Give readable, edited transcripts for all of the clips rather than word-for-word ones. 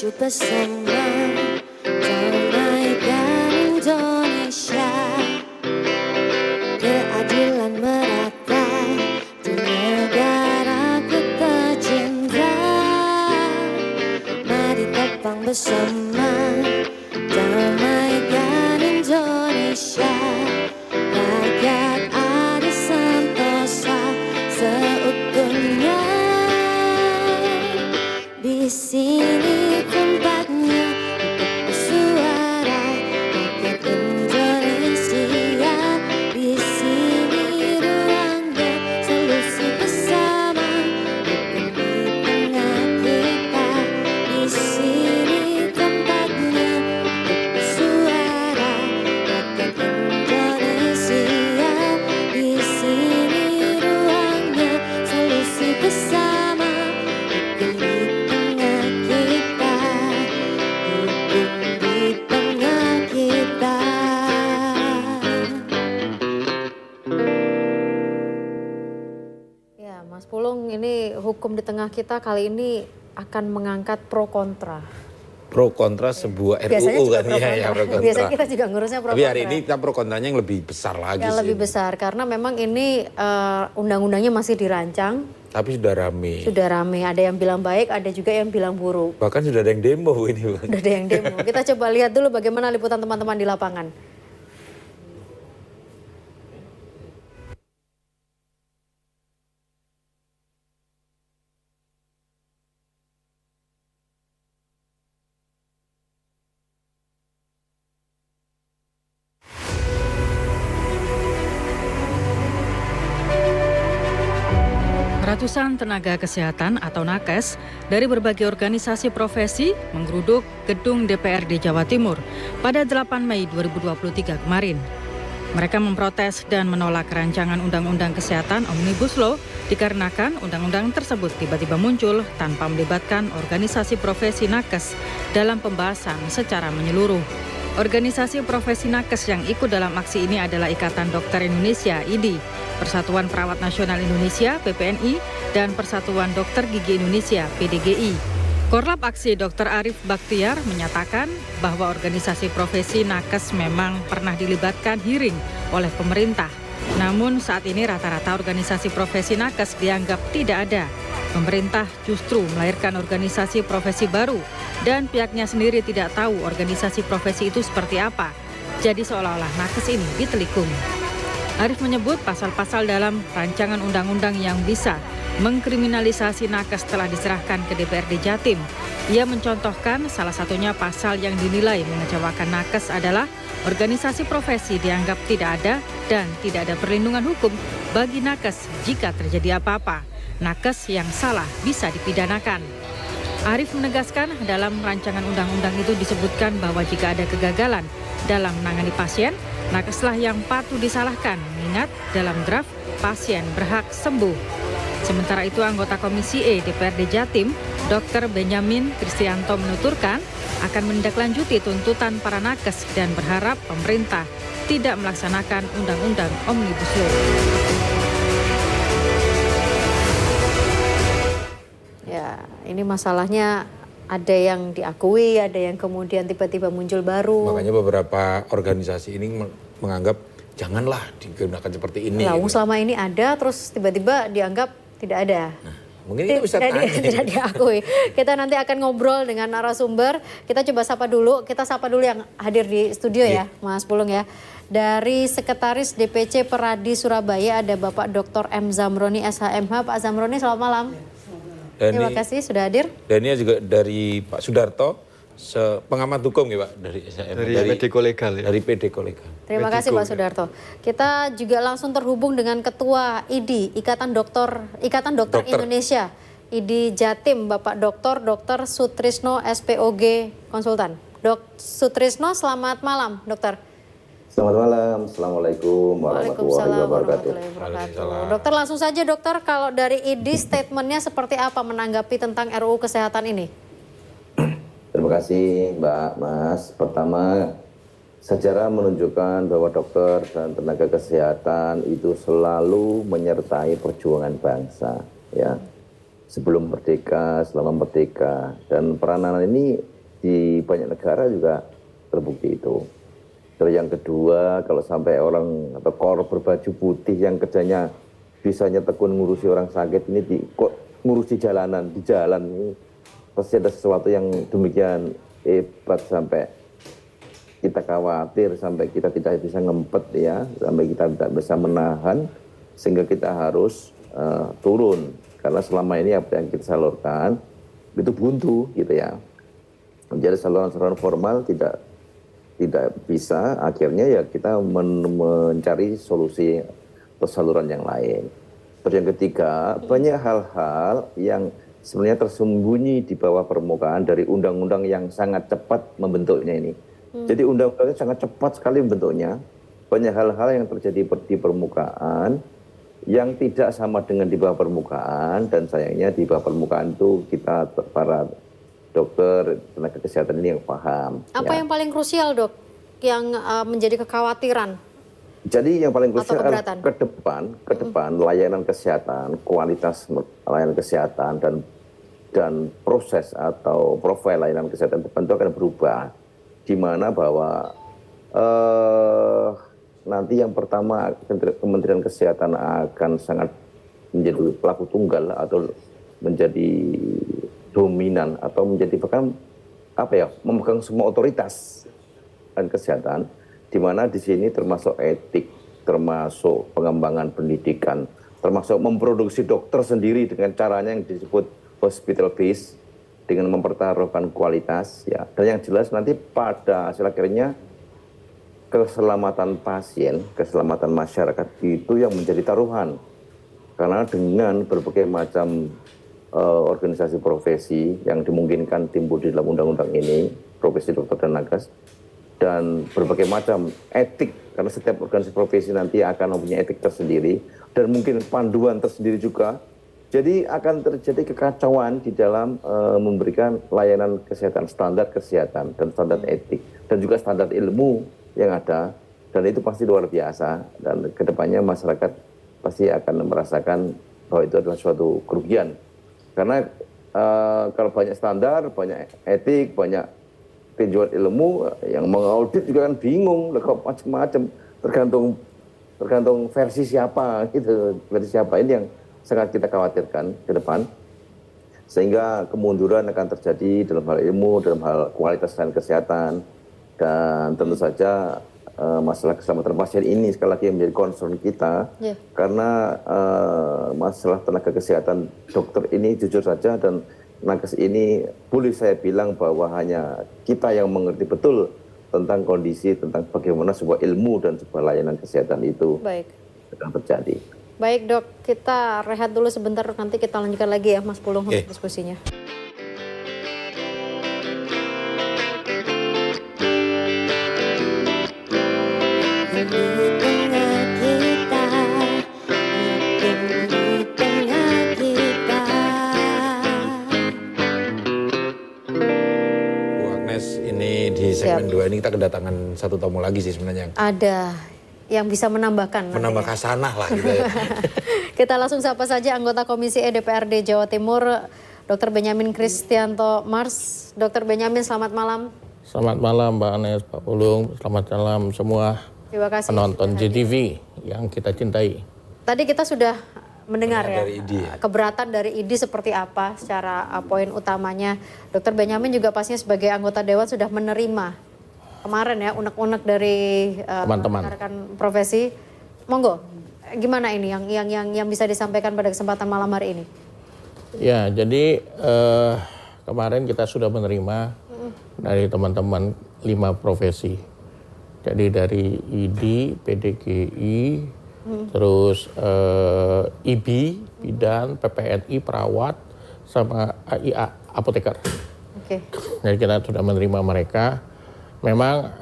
maju bersama damaikan Indonesia. Keadilan merata di negaraku tercinta. Mari topang bersama damaikan Indonesia. Rakyat adil sentosa seutuhnya. Di sini tempatnya untuk bersuara rakyat Indonesia. Di sini ruangnya solusi bersama hukum di tengah kita. Di sini tempatnya untuk bersuara rakyat Indonesia. Di sini ruangnya solusi bersama hukum di tengah kita. Hukum di tengah kita. Ya, Mas Pulung, ini hukum di tengah kita kali ini akan mengangkat pro kontra. Pro kontra sebuah Biasanya RUU juga kan pro ya, kontra. pro kontra. Biasanya kita juga ngurusnya pro Tapi kontra. hari ini kita pro kontranya yang lebih besar lagi Yang sih. lebih besar karena memang ini undang-undangnya masih dirancang, Tapi sudah rame. sudah rame. Ada yang bilang baik, ada juga yang bilang buruk. Bahkan sudah ada yang demo ini. Bang. Udah ada yang demo. Kita coba lihat dulu bagaimana liputan teman-teman di lapangan. Ratusan tenaga kesehatan atau nakes dari berbagai organisasi profesi menggeruduk gedung DPRD Jawa Timur pada 8 Mei 2023 kemarin. Mereka memprotes dan menolak rancangan Undang-Undang Kesehatan Omnibus Law dikarenakan undang-undang tersebut tiba-tiba muncul tanpa melibatkan organisasi profesi nakes dalam pembahasan secara menyeluruh. Organisasi profesi nakes yang ikut dalam aksi ini adalah Ikatan Dokter Indonesia (IDI), Persatuan Perawat Nasional Indonesia (PPNI), dan Persatuan Dokter Gigi Indonesia (PDGI). Korlap Aksi Dr. Arif Bakhtiar menyatakan bahwa organisasi profesi nakes memang pernah dilibatkan hearing oleh pemerintah. Namun saat ini rata-rata organisasi profesi nakes dianggap tidak ada. Pemerintah justru melahirkan organisasi profesi baru dan pihaknya sendiri tidak tahu organisasi profesi itu seperti apa. Jadi seolah-olah nakes ini ditelikung. Arif menyebut pasal-pasal dalam rancangan undang-undang yang bisa mengkriminalisasi nakes telah diserahkan ke DPRD Jatim. Ia mencontohkan salah satunya pasal yang dinilai mengecewakan nakes adalah organisasi profesi dianggap tidak ada dan tidak ada perlindungan hukum bagi nakes jika terjadi apa-apa. Nakes yang salah bisa dipidanakan. Arif menegaskan dalam rancangan undang-undang itu disebutkan bahwa jika ada kegagalan dalam menangani pasien, nakeslah yang patut disalahkan, mengingat dalam draft pasien berhak sembuh. Sementara itu anggota Komisi E DPRD Jatim, Dr. Benyamin Kristianto menuturkan akan menindaklanjuti tuntutan para nakes dan berharap pemerintah tidak melaksanakan Undang-Undang Omnibus Law. Ya, ini masalahnya ada yang diakui, ada yang kemudian tiba-tiba muncul baru. Makanya beberapa organisasi ini menganggap janganlah digunakan seperti ini. Nah, gitu. selama ini ada, terus tiba-tiba dianggap tidak ada. Nah, mungkin itu bisa tanya. Tidak diakui. Kita nanti akan ngobrol dengan narasumber. Kita coba sapa dulu. Kita sapa dulu yang hadir di studio ya, Mas Pulung ya. Dari Sekretaris DPC Peradi Surabaya ada Bapak Dr. M. Zamroni SHMH. Pak Zamroni, selamat malam. Terima kasih sudah hadir. Dan ini juga dari Pak Sudarto, pengamat hukum ya Pak, dari SHM. Dari PD Kolegal ya. Dari PD Kolegal. Terima kasih Pak Sudarto. Kita juga langsung terhubung dengan Ketua IDI, Ikatan Dokter Indonesia, IDI Jatim, Bapak Dr. Sutrisno SPOG Konsultan. Dok Sutrisno, selamat malam, Dokter. Selamat malam, Assalamualaikum warahmatullahi wabarakatuh. Dokter, langsung saja dokter, kalau dari IDI statementnya seperti apa menanggapi tentang RUU Kesehatan ini? Terima kasih Mbak, Mas. Pertama, sejarah menunjukkan bahwa dokter dan tenaga kesehatan itu selalu menyertai perjuangan bangsa, ya. Sebelum merdeka, selama merdeka, dan peranan ini di banyak negara juga terbukti itu. Terus yang kedua, kalau sampai orang atau kor berbaju putih yang kerjanya bisanya tekun ngurusi orang sakit ini kok ngurusi jalanan, di jalan ini pasti ada sesuatu yang demikian hebat sampai kita khawatir, sampai kita tidak bisa ngempet ya, sampai kita tidak bisa menahan, sehingga kita harus turun. Karena selama ini apa yang kita salurkan itu buntu gitu ya. Jadi saluran-saluran formal tidak bisa, akhirnya ya kita mencari solusi atau saluran yang lain. Terus yang ketiga, banyak hal-hal yang sebenarnya tersembunyi di bawah permukaan dari undang-undang yang sangat cepat membentuknya ini. Jadi undang-undangnya sangat cepat sekali membentuknya. Banyak hal-hal yang terjadi di permukaan yang tidak sama dengan di bawah permukaan, dan sayangnya di bawah permukaan itu kita para dokter, tenaga kesehatan ini yang paham. Apa yang paling krusial, Dok, yang menjadi kekhawatiran? Jadi yang paling krusial adalah ke depan layanan kesehatan, kualitas layanan kesehatan dan proses atau profil layanan kesehatan depan itu akan berubah. Di mana bahwa nanti yang pertama Kementerian Kesehatan akan sangat menjadi pelaku tunggal atau menjadi dominan atau menjadi bahkan memegang semua otoritas dan kesehatan, di mana di sini termasuk etik, termasuk pengembangan pendidikan, termasuk memproduksi dokter sendiri dengan caranya yang disebut hospital base, dengan mempertaruhkan kualitas ya. Dan yang jelas nanti pada hasil akhirnya keselamatan pasien, keselamatan masyarakat itu yang menjadi taruhan. Karena dengan berbagai macam organisasi profesi yang dimungkinkan timbul di dalam undang-undang ini, profesi dokter dan nakes, dan berbagai macam etik, karena setiap organisasi profesi nanti akan mempunyai etik tersendiri, dan mungkin panduan tersendiri juga. Jadi akan terjadi kekacauan di dalam memberikan layanan kesehatan, standar kesehatan, dan standar etik, dan juga standar ilmu yang ada, dan itu pasti luar biasa, dan kedepannya masyarakat pasti akan merasakan bahwa itu adalah suatu kerugian. Karena kalau banyak standar, banyak etik, banyak tinjauan ilmu, yang mengaudit juga kan bingung, kok macam-macam, tergantung versi siapa gitu, versi siapa ini yang sangat kita khawatirkan ke depan, sehingga kemunduran akan terjadi dalam hal ilmu, dalam hal kualitas dan kesehatan, dan tentu saja masalah keselamatan pasien ini sekali lagi menjadi concern kita, karena masalah tenaga kesehatan dokter ini jujur saja dan nakes ini boleh saya bilang bahwa hanya kita yang mengerti betul tentang kondisi, tentang bagaimana sebuah ilmu dan sebuah layanan kesehatan itu sedang terjadi. Baik Dok, kita rehat dulu sebentar, nanti kita lanjutkan lagi ya Mas Pulung untuk diskusinya. Segmen 2 ini kita kedatangan satu tamu lagi sih sebenarnya. Ada yang bisa menambahkan. Menambah khasanah lah gitu ya. Kita langsung sapa saja anggota Komisi E DPRD Jawa Timur, Dr. Benyamin Kristianto Mars. Dr. Benyamin, selamat malam. Selamat malam Mbak Anes, Pak Pulung. Selamat malam semua penonton JTV yang kita cintai. Tadi kita sudah mendengar ya, keberatan dari ID seperti apa secara poin utamanya. Dr. Benyamin juga pastinya sebagai anggota Dewan sudah menerima kemarin ya unek-unek dari teman-teman rekan profesi. Monggo, gimana ini yang bisa disampaikan pada kesempatan malam hari ini? Ya, jadi kemarin kita sudah menerima dari teman-teman 5 profesi. Jadi dari ID, PDGI, terus IB, bidan, PPNI, perawat, sama AIA, apoteker. Jadi kita sudah menerima mereka. Memang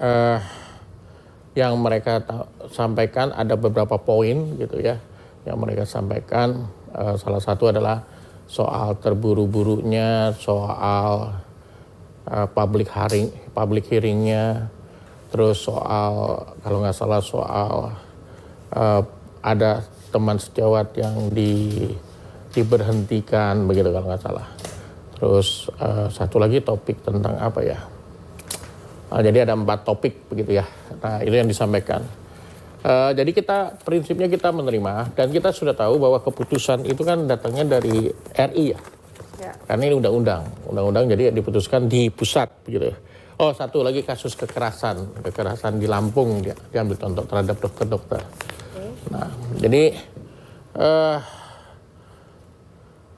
yang mereka sampaikan ada beberapa poin gitu ya. Yang mereka sampaikan salah satu adalah soal terburu-burunya, soal public hearing-nya, terus soal kalau nggak salah soal ada teman sejawat yang diberhentikan begitu kalau nggak salah. Terus satu lagi topik tentang apa ya? Jadi ada 4 topik begitu ya. Nah, itu yang disampaikan. Jadi prinsipnya kita menerima dan kita sudah tahu bahwa keputusan itu kan datangnya dari RI ya. Karena ini undang-undang jadi diputuskan di pusat begitu. Oh, satu lagi kasus kekerasan di Lampung diambil contoh terhadap dokter-dokter. Nah, jadi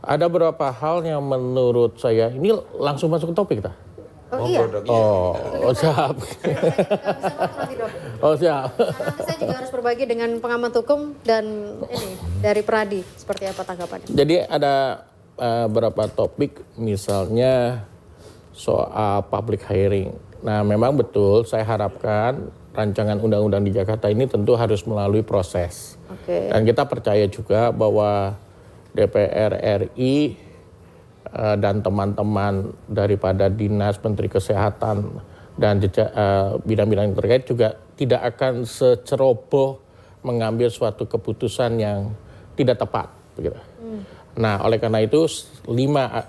ada beberapa hal yang menurut saya ini langsung masuk ke topik kita. Oh iya. Siap. Oh siap. Nanti saya juga harus berbagi dengan pengamat hukum dan ini dari Pradi seperti apa tanggapannya. Jadi ada beberapa topik misalnya soal public hearing. Nah memang betul saya harapkan rancangan undang-undang di Jakarta ini tentu harus melalui proses. Dan kita percaya juga bahwa DPR RI dan teman-teman daripada Dinas Menteri Kesehatan dan bidang-bidang yang terkait juga tidak akan seceroboh mengambil suatu keputusan yang tidak tepat. Begitu. Nah oleh karena itu 5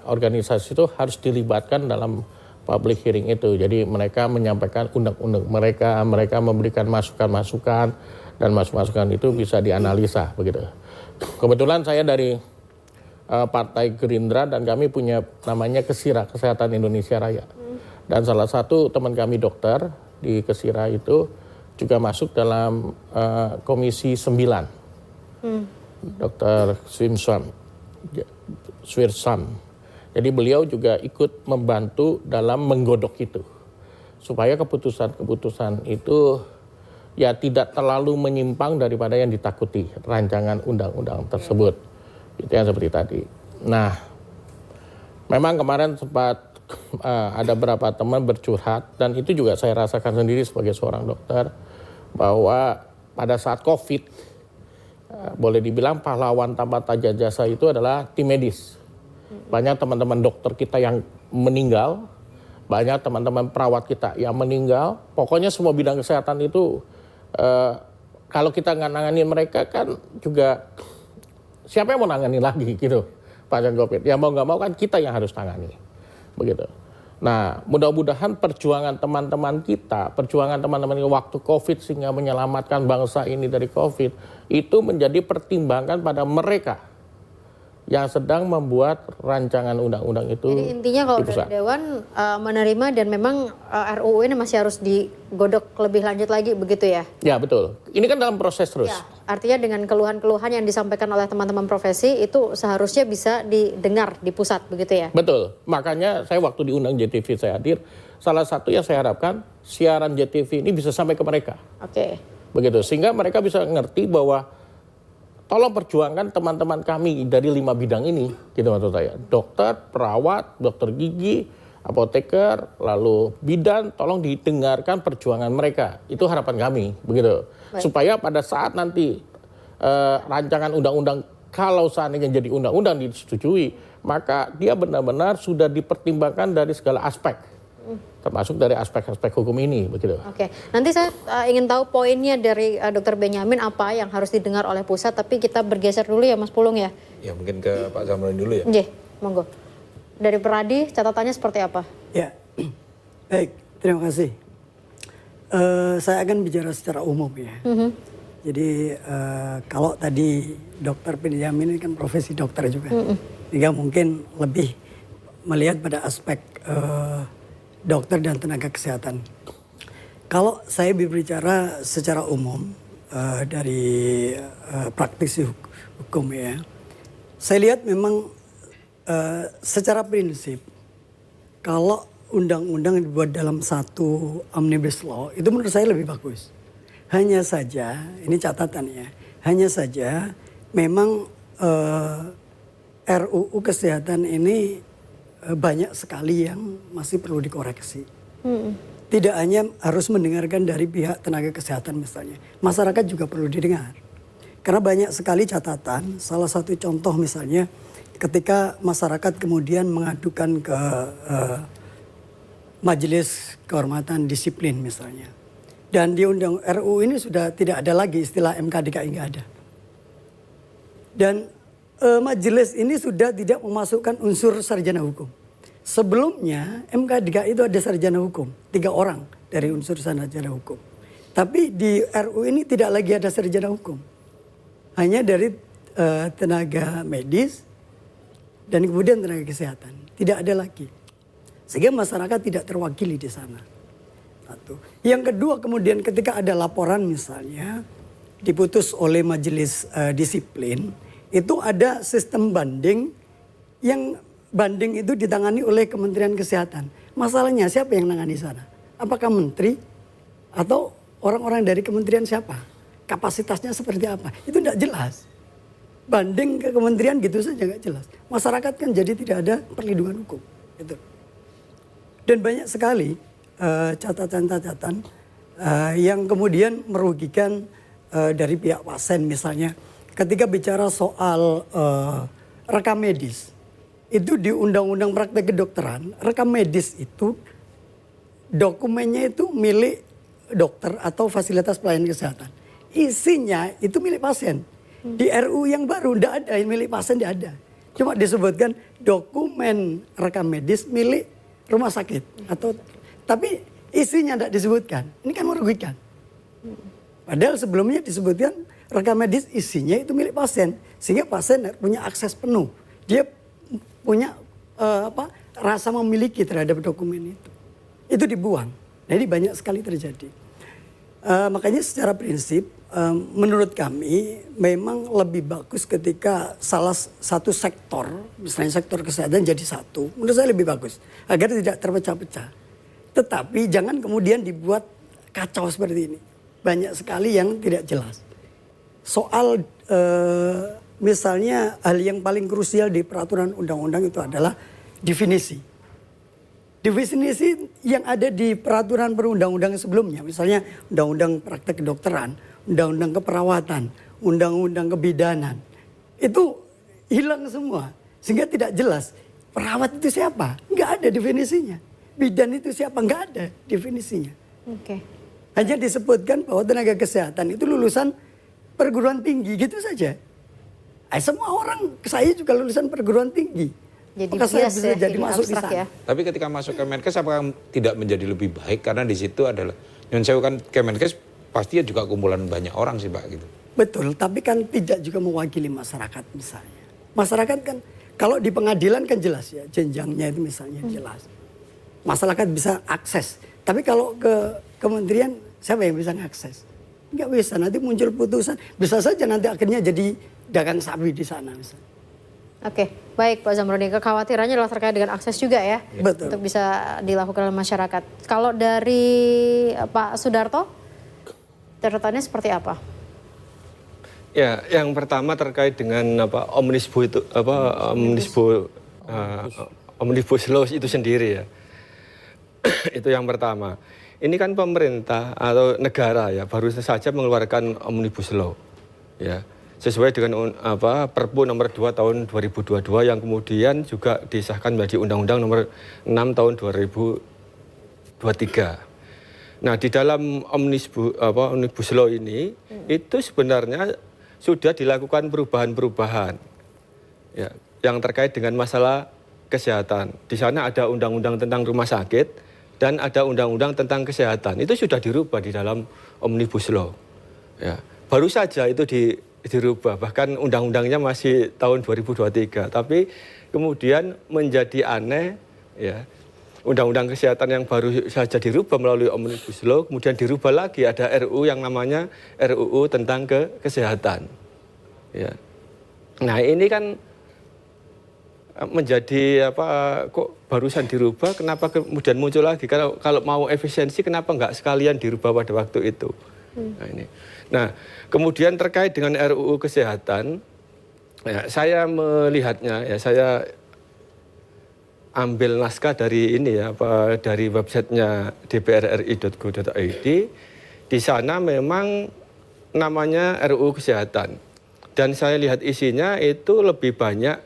organisasi itu harus dilibatkan dalam public hearing itu. Jadi mereka menyampaikan undang-undang mereka memberikan masukan-masukan dan masukan itu bisa dianalisa. Begitu. Kebetulan saya dari Partai Gerindra dan kami punya namanya Kesira, Kesehatan Indonesia Raya. Dan salah satu teman kami dokter di Kesira itu juga masuk dalam Komisi 9. Dr. Swirsam. Jadi beliau juga ikut membantu dalam menggodok itu. Supaya keputusan-keputusan itu ya tidak terlalu menyimpang daripada yang ditakuti rancangan undang-undang tersebut. Itu yang seperti tadi. Nah, memang kemarin sempat ada beberapa teman bercurhat dan itu juga saya rasakan sendiri sebagai seorang dokter bahwa pada saat COVID boleh dibilang pahlawan tanpa tanda jasa itu adalah tim medis. Banyak teman-teman dokter kita yang meninggal, banyak teman-teman perawat kita yang meninggal. Pokoknya semua bidang kesehatan itu kalau kita nggak nanganin mereka kan juga siapa yang mau nangani lagi gitu pasien COVID. Ya mau nggak mau kan kita yang harus tangani. Begitu. Nah mudah-mudahan perjuangan teman-teman kita, perjuangan teman-teman waktu COVID sehingga menyelamatkan bangsa ini dari COVID itu menjadi pertimbangan pada mereka yang sedang membuat rancangan undang-undang itu. Jadi intinya kalau dari Dewan menerima dan memang RUU ini masih harus digodok lebih lanjut lagi begitu ya? Ya betul. Ini kan dalam proses terus. Ya, artinya dengan keluhan-keluhan yang disampaikan oleh teman-teman profesi itu seharusnya bisa didengar di pusat begitu ya? Betul. Makanya saya waktu diundang JTV saya hadir, salah satu yang saya harapkan siaran JTV ini bisa sampai ke mereka. Oke. Begitu. Sehingga mereka bisa ngerti bahwa tolong perjuangkan teman-teman kami dari 5 bidang ini, gitu maksud saya. Dokter, perawat, dokter gigi, apoteker, lalu bidan, tolong didengarkan perjuangan mereka. Itu harapan kami, begitu. Baik. Supaya pada saat nanti rancangan undang-undang kalau seandainya jadi undang-undang disetujui, maka dia benar-benar sudah dipertimbangkan dari segala aspek. Termasuk dari aspek-aspek hukum ini begitu. Oke, nanti saya ingin tahu poinnya dari Dr. Benyamin apa yang harus didengar oleh pusat, tapi kita bergeser dulu ya Mas Pulung ya. Ya mungkin ke Pak Zamroni dulu ya. Oke, monggo. Dari Peradi catatannya seperti apa? Ya, baik, terima kasih. Saya akan bicara secara umum ya. Jadi kalau tadi Dr. Benyamin ini kan profesi dokter juga, sehingga mungkin lebih melihat pada aspek dokter dan tenaga kesehatan. Kalau saya berbicara secara umum dari praktisi hukum ya, saya lihat memang secara prinsip kalau undang-undang dibuat dalam satu omnibus law itu menurut saya lebih bagus. Hanya saja, ini catatannya, hanya saja memang RUU kesehatan ini banyak sekali yang masih perlu dikoreksi. Tidak hanya harus mendengarkan dari pihak tenaga kesehatan misalnya. Masyarakat juga perlu didengar. Karena banyak sekali catatan, salah satu contoh misalnya ketika masyarakat kemudian mengadukan ke Majelis Kehormatan Disiplin misalnya. Dan di undang RUU ini sudah tidak ada lagi istilah MKDKI, nggak ada. Dan majelis ini sudah tidak memasukkan unsur sarjana hukum. Sebelumnya MK DKI itu ada sarjana hukum, 3 orang dari unsur sarjana hukum. Tapi di RU ini tidak lagi ada sarjana hukum. Hanya dari tenaga medis dan kemudian tenaga kesehatan. Tidak ada lagi. Sehingga masyarakat tidak terwakili di sana. Satu. Yang kedua kemudian ketika ada laporan misalnya diputus oleh majelis disiplin, itu ada sistem banding yang banding itu ditangani oleh Kementerian Kesehatan. Masalahnya siapa yang nangani sana? Apakah menteri atau orang-orang dari kementerian siapa? Kapasitasnya seperti apa? Itu tidak jelas. Banding ke kementerian gitu saja nggak jelas. Masyarakat kan jadi tidak ada perlindungan hukum. Gitu. Dan banyak sekali catatan-catatan yang kemudian merugikan dari pihak pasien misalnya. Ketika bicara soal rekam medis, itu di Undang-Undang Praktek Kedokteran, rekam medis itu dokumennya itu milik dokter atau fasilitas pelayanan kesehatan. Isinya itu milik pasien. Di RU yang baru tidak ada, yang milik pasien tidak ada. Cuma disebutkan dokumen rekam medis milik rumah sakit. Tapi isinya tidak disebutkan. Ini kan merugikan. Padahal sebelumnya disebutkan rekam medis isinya itu milik pasien. Sehingga pasien punya akses penuh. Dia punya rasa memiliki terhadap dokumen itu. Itu dibuang. Jadi banyak sekali terjadi. Makanya secara prinsip menurut kami memang lebih bagus ketika salah satu sektor, misalnya sektor kesehatan jadi satu. Menurut saya lebih bagus agar tidak terpecah-pecah. Tetapi jangan kemudian dibuat kacau seperti ini. Banyak sekali yang tidak jelas. Soal misalnya hal yang paling krusial di peraturan undang-undang itu adalah definisi. Definisi yang ada di peraturan perundang-undangan sebelumnya, misalnya undang-undang praktek kedokteran, undang-undang keperawatan, undang-undang kebidanan, itu hilang semua. Sehingga tidak jelas perawat itu siapa, nggak ada definisinya. Bidan itu siapa, nggak ada definisinya. Oke. Hanya disebutkan bahwa tenaga kesehatan itu lulusan perguruan tinggi, gitu saja. Semua orang, saya juga lulusan perguruan tinggi. Jadi maka saya bias bisa ya, jadi masuk di sana. ya. Tapi ketika masuk Kemenkes apakah tidak menjadi lebih baik karena di situ adalah yang saya kan Kemenkes pasti juga kumpulan banyak orang sih Pak gitu. Betul, tapi kan tidak juga mewakili masyarakat misalnya. Masyarakat kan kalau di pengadilan kan jelas ya jenjangnya itu misalnya jelas. Masyarakat bisa akses. Tapi kalau ke kementerian siapa yang bisa mengakses? Nggak bisa, nanti muncul putusan. Bisa saja nanti akhirnya jadi dagang sapi di sana misalnya. Oke, baik Pak Zamroni. Kekhawatirannya adalah terkait dengan akses juga ya. Betul. Untuk bisa dilakukan oleh masyarakat. Kalau dari Pak Sudarto, catatannya seperti apa? Ya, yang pertama terkait dengan omnibus itu omnibus law itu sendiri ya. Itu yang pertama. Ini kan pemerintah atau negara ya baru saja mengeluarkan omnibus law. Ya. Sesuai dengan Perpu nomor 2 tahun 2022 yang kemudian juga disahkan menjadi Undang-Undang nomor 6 tahun 2023. Nah, di dalam omnibus law ini itu sebenarnya sudah dilakukan perubahan-perubahan ya, yang terkait dengan masalah kesehatan. Di sana ada undang-undang tentang rumah sakit dan ada undang-undang tentang kesehatan. Itu sudah dirubah di dalam omnibus law. Ya, baru saja itu dirubah, bahkan undang-undangnya masih tahun 2023. Tapi kemudian menjadi aneh ya. Undang-undang kesehatan yang baru saja dirubah melalui omnibus law, kemudian dirubah lagi ada RUU yang namanya RUU tentang kesehatan. Ya. Nah, ini kan menjadi kok barusan dirubah, kenapa kemudian muncul lagi? Kalau mau efisiensi kenapa nggak sekalian dirubah pada waktu itu? Nah, ini. Nah, kemudian terkait dengan RUU kesehatan, ya, saya melihatnya, ya saya ambil naskah dari ini ya, dari websitenya dprri.go.id. Di sana memang namanya RUU kesehatan. Dan saya lihat isinya itu lebih banyak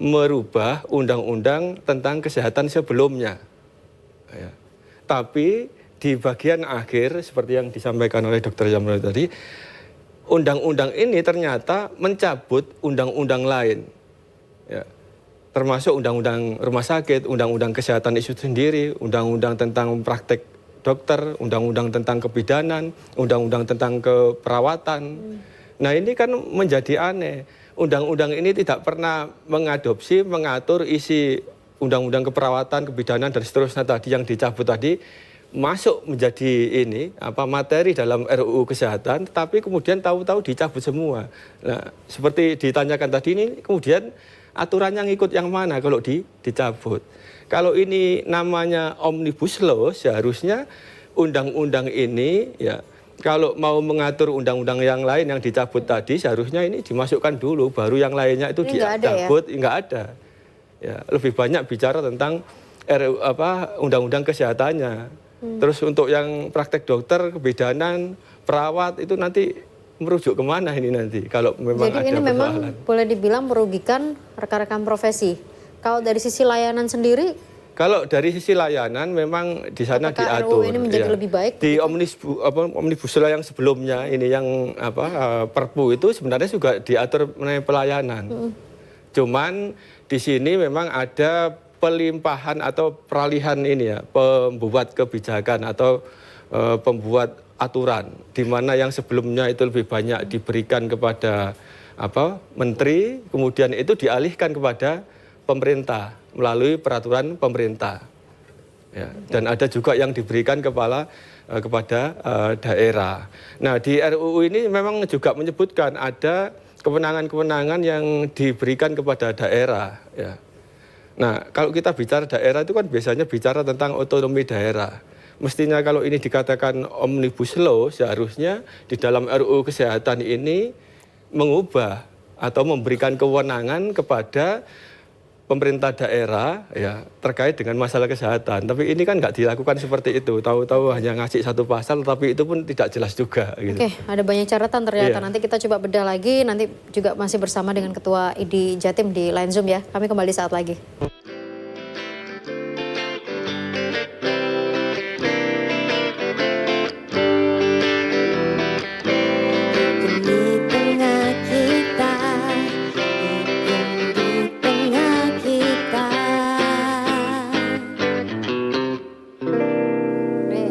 merubah undang-undang tentang kesehatan sebelumnya. Ya. Tapi di bagian akhir, seperti yang disampaikan oleh Dr. Zamroni tadi, undang-undang ini ternyata mencabut undang-undang lain. Ya. termasuk undang-undang rumah sakit, undang-undang kesehatan itu sendiri, undang-undang tentang praktek dokter, undang-undang tentang kebidanan, undang-undang tentang keperawatan. Nah ini kan menjadi aneh. Undang-undang ini tidak pernah mengadopsi, mengatur isi undang-undang keperawatan, kebidanan dan seterusnya tadi yang dicabut tadi masuk menjadi ini materi dalam RUU Kesehatan, tapi kemudian tahu-tahu dicabut semua. Nah, seperti ditanyakan tadi ini, kemudian aturannya ngikut yang mana kalau dicabut? Kalau ini namanya Omnibus Law, seharusnya undang-undang ini ya kalau mau mengatur undang-undang yang lain yang dicabut tadi, seharusnya ini dimasukkan dulu, baru yang lainnya itu dicabut, nggak ada. Ya, lebih banyak bicara tentang undang-undang kesehatannya. Terus untuk yang praktek dokter, kebidanan, perawat itu nanti merujuk kemana ini nanti kalau memang jadi ada ini memang persoalan. boleh dibilang merugikan rekan-rekan profesi. Kalau dari sisi layanan sendiri? Kalau dari sisi layanan memang di sana diatur. RUU ini menjadi lebih baik? Di Omnibus Law yang sebelumnya ini yang Perpu itu sebenarnya juga diatur mengenai pelayanan. Cuman di sini memang ada pelimpahan atau peralihan ini ya, pembuat kebijakan atau pembuat aturan, di mana yang sebelumnya itu lebih banyak diberikan kepada menteri, kemudian itu dialihkan kepada pemerintah melalui peraturan pemerintah. Ya, dan ada juga yang diberikan kepada daerah. Nah di RUU ini memang juga menyebutkan ada kewenangan-kewenangan yang diberikan kepada daerah. Ya. Nah, kalau kita bicara daerah itu kan biasanya bicara tentang otonomi daerah. Mestinya kalau ini dikatakan Omnibus Law, seharusnya di dalam RUU Kesehatan ini mengubah atau memberikan kewenangan kepada pemerintah daerah ya terkait dengan masalah kesehatan. Tapi ini kan nggak dilakukan seperti itu. Tahu-tahu hanya ngasih satu pasal, tapi itu pun tidak jelas juga. Gitu. Oke, ada banyak catatan ternyata. Nanti kita coba bedah lagi. Nanti juga masih bersama dengan Ketua ID Jatim di line Zoom ya. Kami kembali saat lagi.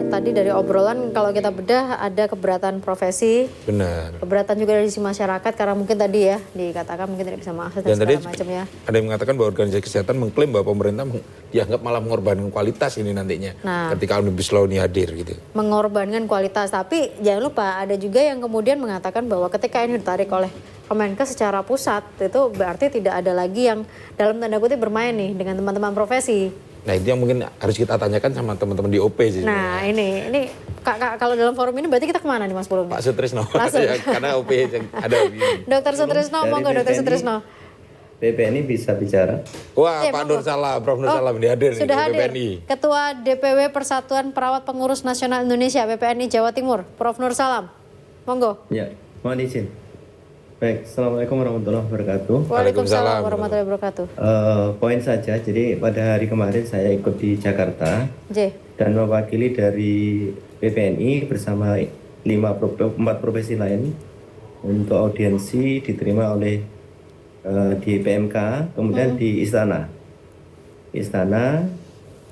Tadi dari obrolan kalau kita bedah ada keberatan profesi, benar, keberatan juga dari sisi masyarakat karena mungkin tadi ya dikatakan mungkin tidak bisa mengakses dan segala macam ya. Ada yang mengatakan bahwa organisasi kesehatan mengklaim bahwa pemerintah dianggap malah mengorbankan kualitas ini nantinya ketika Omnibus Law ini hadir gitu. Mengorbankan kualitas, tapi jangan lupa ada juga yang kemudian mengatakan bahwa ketika ini ditarik oleh Kemenkes secara pusat itu berarti tidak ada lagi yang dalam tanda kutip bermain nih dengan teman-teman profesi. Nah itu yang mungkin harus kita tanyakan sama teman-teman di OP sih. Nah ini Kak, kalau dalam forum ini berarti kita kemana nih Mas Pulung? Pak Sutrisno, ya, karena OP yang ada. Dokter Sutrisno, monggo Dokter Sutrisno. BPNI bisa bicara. Wah Pak Nur Salam, Prof Nur Salam hadir nih. Sudah hadir, BPNI. Ketua DPW Persatuan Perawat Pengurus Nasional Indonesia BPNI Jawa Timur, Prof Nur Salam. Monggo. Ya, mohon izin. Baik, Assalamualaikum warahmatullahi wabarakatuh. Waalaikumsalam warahmatullahi wabarakatuh. Poin saja, jadi pada hari kemarin saya ikut di Jakarta dan mewakili dari BPNI bersama 4 profesi lain untuk audiensi diterima oleh di PMK, kemudian di Istana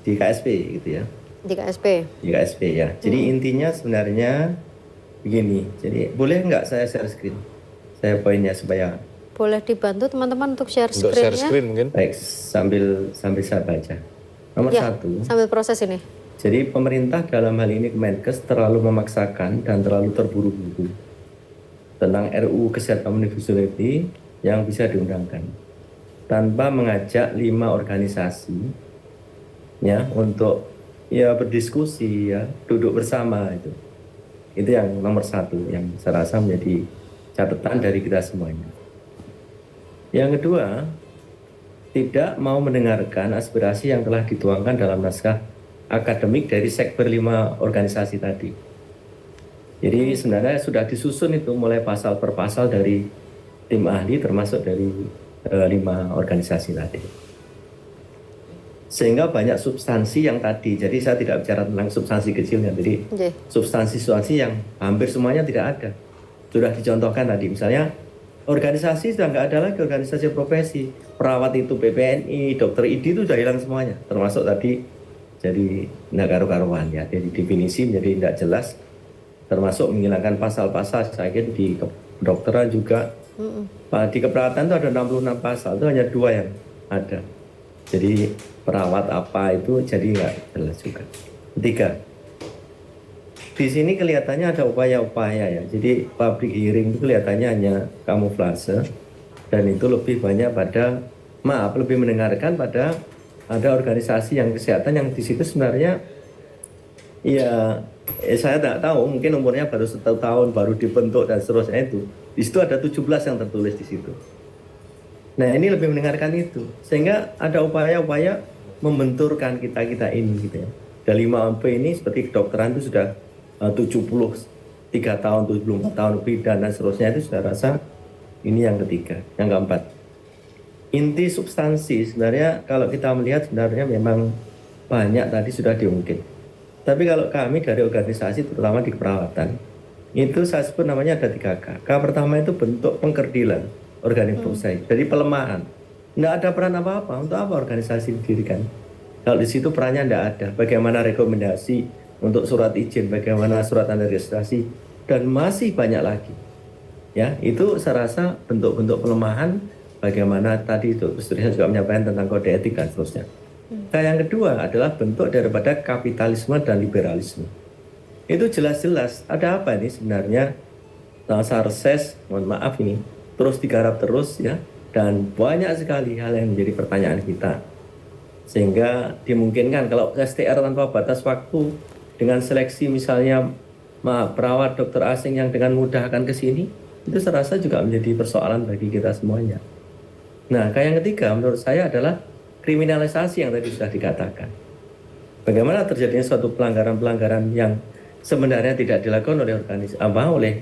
di KSP gitu ya. Di KSP. Di KSP ya. Jadi intinya sebenarnya begini. Jadi boleh nggak saya share screen? Saya poinnya supaya boleh dibantu teman-teman untuk share screen-nya. Untuk share screen mungkin. Baik, sambil saya baca. Nomor ya, 1. Sambil proses ini. Jadi pemerintah dalam hal ini Kemenkes terlalu memaksakan dan terlalu terburu-buru tentang RUU Kesehatan Omnibus Law yang bisa diundangkan tanpa mengajak 5 organisasi ya untuk ya berdiskusi ya, duduk bersama itu. Itu yang nomor 1 yang saya rasa menjadi catatan dari kita semuanya. Yang kedua, tidak mau mendengarkan aspirasi yang telah dituangkan dalam naskah akademik dari sekber 5 organisasi tadi. Jadi sebenarnya sudah disusun itu mulai pasal per pasal dari tim ahli termasuk dari 5 organisasi tadi. Sehingga banyak substansi yang tadi, jadi saya tidak bicara tentang substansi kecilnya, jadi substansi-substansi yang hampir semuanya tidak ada. Sudah dicontohkan tadi, misalnya organisasi sudah nggak ada lagi organisasi profesi, perawat itu PPNI, dokter ID itu sudah hilang semuanya, termasuk tadi jadi nggak karu-karuan ya, jadi definisi menjadi tidak jelas, termasuk menghilangkan pasal-pasal. Saya kira di kedokteran juga, di keperawatan itu ada 66 pasal, itu hanya 2 yang ada. Jadi perawat apa itu jadi nggak jelas juga. Ketiga, di sini kelihatannya ada upaya-upaya ya. Jadi public hearing itu kelihatannya hanya kamuflase, dan itu lebih banyak pada, lebih mendengarkan pada ada organisasi yang kesehatan yang di situ sebenarnya ya saya tidak tahu, mungkin umurnya baru 1 tahun, baru dibentuk dan seterusnya itu. Di situ ada 17 yang tertulis di situ. Nah ini lebih mendengarkan itu, sehingga ada upaya-upaya membenturkan kita ini gitu ya. Dari 5 OP ini seperti kedokteran itu sudah 73 tahun, 74 tahun lebih dan seterusnya, itu sudah rasa ini yang ketiga. Yang keempat, inti substansi sebenarnya kalau kita melihat sebenarnya memang banyak tadi sudah diungkit. Tapi kalau kami dari organisasi terutama di keperawatan, itu saya sebut namanya ada 3K. K pertama itu bentuk pengkerdilan organisasi, jadi pelemahan. Tidak ada peran apa-apa, untuk apa organisasi didirikan? Kalau di situ perannya tidak ada. Bagaimana rekomendasi untuk surat izin, bagaimana surat tanda registrasi, dan masih banyak lagi. Ya, itu saya rasa bentuk-bentuk pelemahan. Bagaimana tadi itu Sutrisno juga menyampaikan tentang kode etik dan seterusnya. Nah, yang kedua adalah bentuk daripada kapitalisme dan liberalisme. Itu jelas-jelas ada apa ini sebenarnya? Saya reses, mohon maaf ini, terus digarap terus ya, dan banyak sekali hal yang menjadi pertanyaan kita. Sehingga dimungkinkan kalau STR tanpa batas waktu dengan seleksi misalnya perawat dokter asing yang dengan mudah akan ke sini, itu saya rasa juga menjadi persoalan bagi kita semuanya. Nah, yang ketiga menurut saya adalah kriminalisasi yang tadi sudah dikatakan. Bagaimana terjadinya suatu pelanggaran-pelanggaran yang sebenarnya tidak dilakukan oleh oleh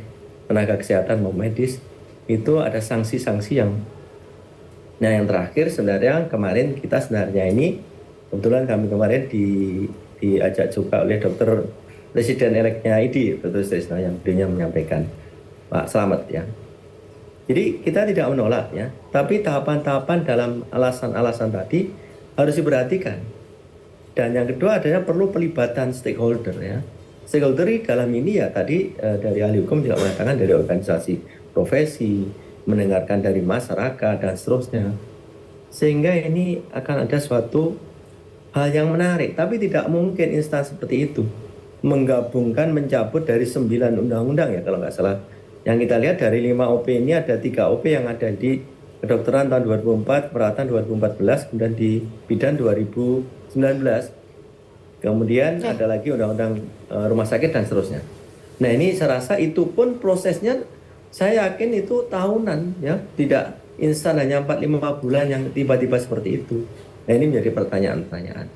tenaga kesehatan maupun medis, itu ada sanksi-sanksi yang. Nah, yang terakhir sebenarnya kemarin kita sebenarnya ini kebetulan kami kemarin diajak juga oleh dokter presiden eleknya ID, Dr. Sutrisno, yang beliau menyampaikan, Pak Slamet ya. Jadi kita tidak menolak ya, tapi tahapan-tahapan dalam alasan-alasan tadi harus diperhatikan. Dan yang kedua adalah perlu pelibatan stakeholder ya. Stakeholder dalam ini ya tadi dari ahli hukum juga mengatakan dari organisasi profesi, mendengarkan dari masyarakat dan seterusnya. Sehingga ini akan ada suatu hal yang menarik, tapi tidak mungkin instan seperti itu menggabungkan, mencabut dari 9 undang-undang ya kalau nggak salah. Yang kita lihat dari 5 OP ini ada 3 OP yang ada di kedokteran tahun 2004, perawatan 2014, kemudian di bidan 2019. Kemudian ada lagi undang-undang rumah sakit dan seterusnya. Nah ini saya rasa itu pun prosesnya saya yakin itu tahunan ya, tidak instan hanya 4-5 bulan yang tiba-tiba seperti itu. Nah ini menjadi pertanyaan-pertanyaan.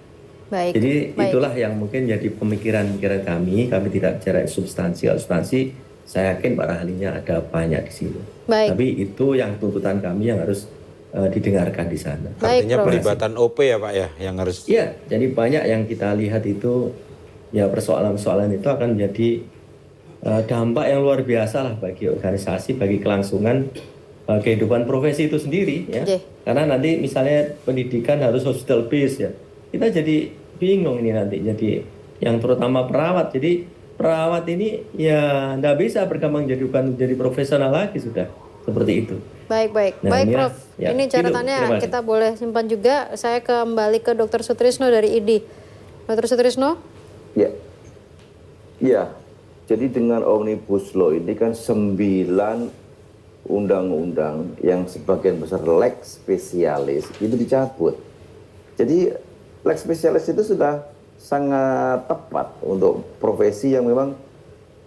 Baik. Jadi itulah yang mungkin jadi pemikiran-pemikiran kami tidak bicara substansi. Saya yakin para ahlinya ada banyak di sini. Baik. Tapi itu yang tuntutan kami yang harus didengarkan di sana. Artinya pelibatan OP ya Pak ya yang harus. Iya, jadi banyak yang kita lihat itu ya persoalan-persoalan itu akan menjadi dampak yang luar biasa lah bagi organisasi, bagi kelangsungan kehidupan profesi itu sendiri ya. Karena nanti misalnya pendidikan harus hospital base ya. Kita jadi bingung ini nanti jadi yang terutama perawat. Jadi perawat ini ya nggak bisa berkembang jadi profesional lagi sudah seperti itu. Baik, Prof. Ya, ini catatannya kita boleh simpan juga. Saya kembali ke Dr. Sutrisno dari ID. Dr. Sutrisno? Ya. Jadi dengan Omnibus Law ini kan 9 undang-undang yang sebagian besar lex spesialis itu dicabut. Jadi lex spesialis itu sudah sangat tepat untuk profesi yang memang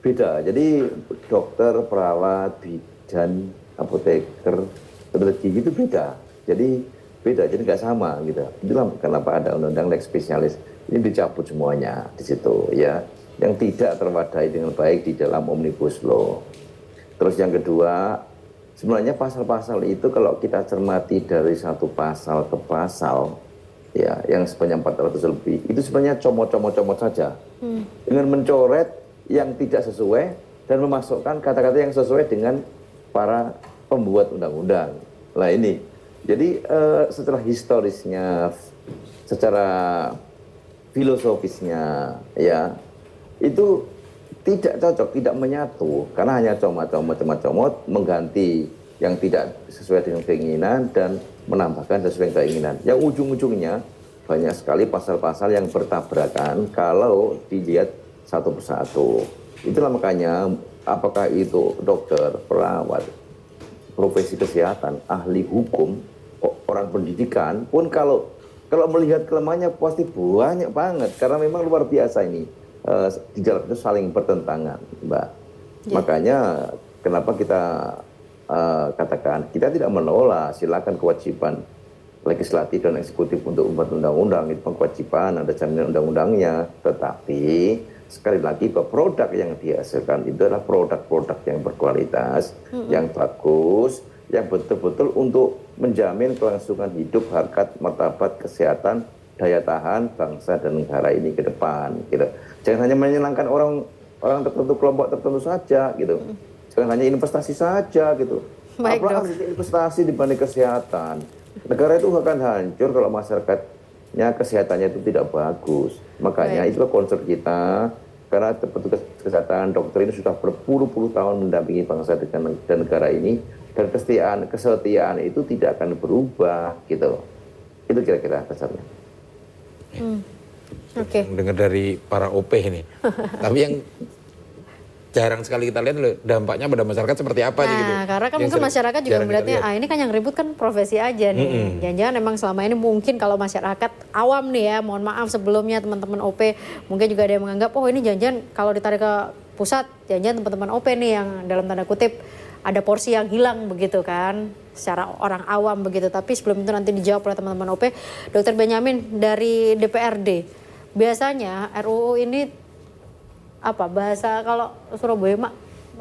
beda. Jadi dokter, perawat, bidan, apoteker, dokter gigi itu beda. Jadi nggak sama gitu. Itulah kenapa ada undang-undang lex spesialis. Ini dicabut semuanya di situ ya. Yang tidak terwadai dengan baik di dalam Omnibus Law. Terus yang kedua, sebenarnya pasal-pasal itu kalau kita cermati dari satu pasal ke pasal, ya, yang sebanyak 400 lebih, itu sebenarnya comot saja. Dengan mencoret yang tidak sesuai dan memasukkan kata-kata yang sesuai dengan para pembuat undang-undang. Nah ini Jadi setelah historisnya, secara filosofisnya, ya itu tidak cocok, tidak menyatu, karena hanya comot mengganti yang tidak sesuai dengan keinginan dan menambahkan sesuai dengan keinginan. Yang ujung-ujungnya banyak sekali pasal-pasal yang bertabrakan kalau dilihat satu persatu. Itulah makanya apakah itu dokter, perawat, profesi kesehatan, ahli hukum, orang pendidikan pun kalau melihat kelemahannya pasti banyak banget, karena memang luar biasa ini di dalam itu saling bertentangan, Mbak. Makanya kenapa kita katakan kita tidak menolak, silakan kewajiban legislatif dan eksekutif untuk membuat undang-undang, itu kewajiban, ada jaminan undang-undangnya, tetapi sekali lagi bahwa produk yang dihasilkan itu adalah produk-produk yang berkualitas, yang bagus, yang betul-betul untuk menjamin kelangsungan hidup, harkat, martabat, kesehatan, daya tahan bangsa dan negara ini ke depan. Gitu. Jangan hanya menyenangkan orang tertentu, kelompok tertentu saja, gitu. Jangan hanya investasi saja, gitu. Apalagi investasi dibanding kesehatan. Negara itu akan hancur kalau masyarakatnya kesehatannya itu tidak bagus. Makanya itulah concern kita, karena petugas kesehatan, dokter ini sudah berpuluh-puluh tahun mendampingi bangsa dan negara ini, dan kesetiaan itu tidak akan berubah, gitu. Itu kira-kira dasarnya. Oke. Dengar dari para OP ini. Tapi yang jarang sekali kita lihat dampaknya pada masyarakat seperti apa sih gitu. Karena kan mungkin masyarakat juga melihatnya, ini kan yang ribut kan profesi aja nih. Jangan-jangan emang selama ini mungkin kalau masyarakat awam nih ya, mohon maaf sebelumnya teman-teman OP, mungkin juga ada yang menganggap, oh ini jangan-jangan kalau ditarik ke pusat, jangan-jangan teman-teman OP nih yang dalam tanda kutip ada porsi yang hilang begitu kan, secara orang awam begitu. Tapi sebelum itu nanti dijawab oleh teman-teman OP. Dr. Benyamin dari DPRD, biasanya RUU ini apa bahasa kalau Surabaya mak